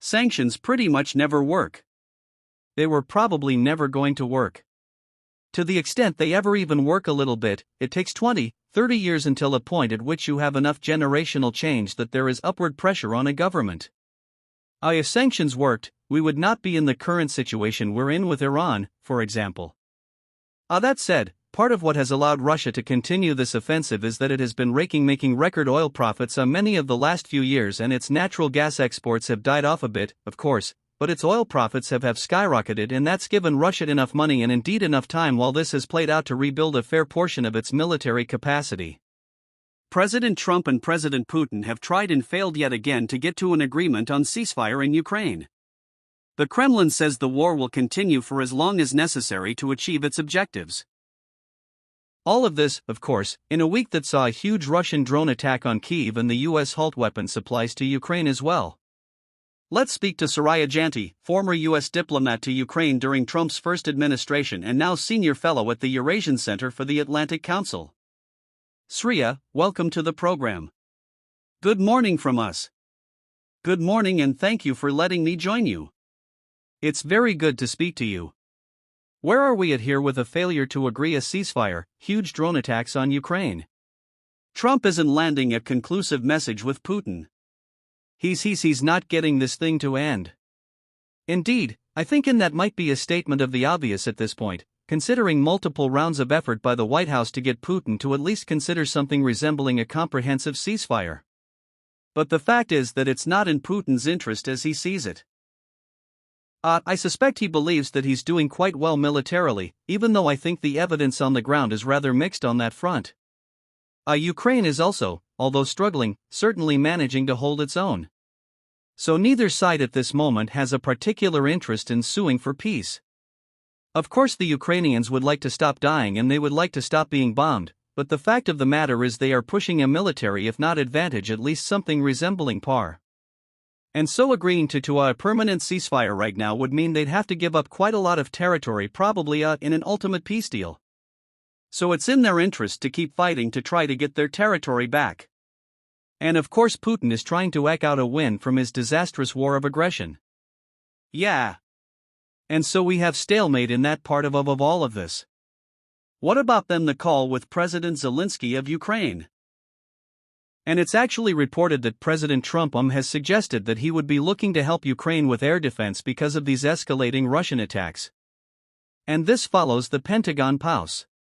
sanctions pretty much never work. They were probably never going to work. To the extent they ever even work a little bit, it takes 20, 30 years until a point at which you have enough generational change that there is upward pressure on a government. If sanctions worked, we would not be in the current situation we're in with Iran, for example. That said, part of what has allowed Russia to continue this offensive is that it has been making record oil profits on many of the last few years, and its natural gas exports have died off a bit, of course, but its oil profits have skyrocketed, and that's given Russia enough money and indeed enough time while this has played out to rebuild a fair portion of its military capacity. President Trump and President Putin have tried and failed yet again to get to an agreement on ceasefire in Ukraine. The Kremlin says the war will continue for as long as necessary to achieve its objectives. All of this, of course, in a week that saw a huge Russian drone attack on Kyiv and the U.S. halt weapon supplies to Ukraine as well. Let's speak to Soraya Janti, former U.S. diplomat to Ukraine during Trump's first administration and now senior fellow at the Eurasian Center for the Atlantic Council. Sriya, welcome to the program. Good morning from us. Good morning, and thank you for letting me join you. It's very good to speak to you. Where are we at here with a failure to agree a ceasefire, huge drone attacks on Ukraine? Trump isn't landing a conclusive message with Putin. He's not getting this thing to end. Indeed, I think that might be a statement of the obvious at this point, considering multiple rounds of effort by the White House to get Putin to at least consider something resembling a comprehensive ceasefire. But the fact is that it's not in Putin's interest as he sees it. I suspect he believes that he's doing quite well militarily, even though I think the evidence on the ground is rather mixed on that front. Ukraine is also, although struggling, certainly managing to hold its own. So neither side at this moment has a particular interest in suing for peace. Of course, the Ukrainians would like to stop dying and they would like to stop being bombed, but the fact of the matter is they are pushing a military, if not advantage, at least something resembling par. And so agreeing to a permanent ceasefire right now would mean they'd have to give up quite a lot of territory, probably in an ultimate peace deal. So it's in their interest to keep fighting to try to get their territory back. And of course Putin is trying to eke out a win from his disastrous war of aggression. Yeah. And so we have stalemate in that part of all of this. What about then the call with President Zelensky of Ukraine? And it's actually reported that President Trump has suggested that he would be looking to help Ukraine with air defense because of these escalating Russian attacks. And this follows the Pentagon pause.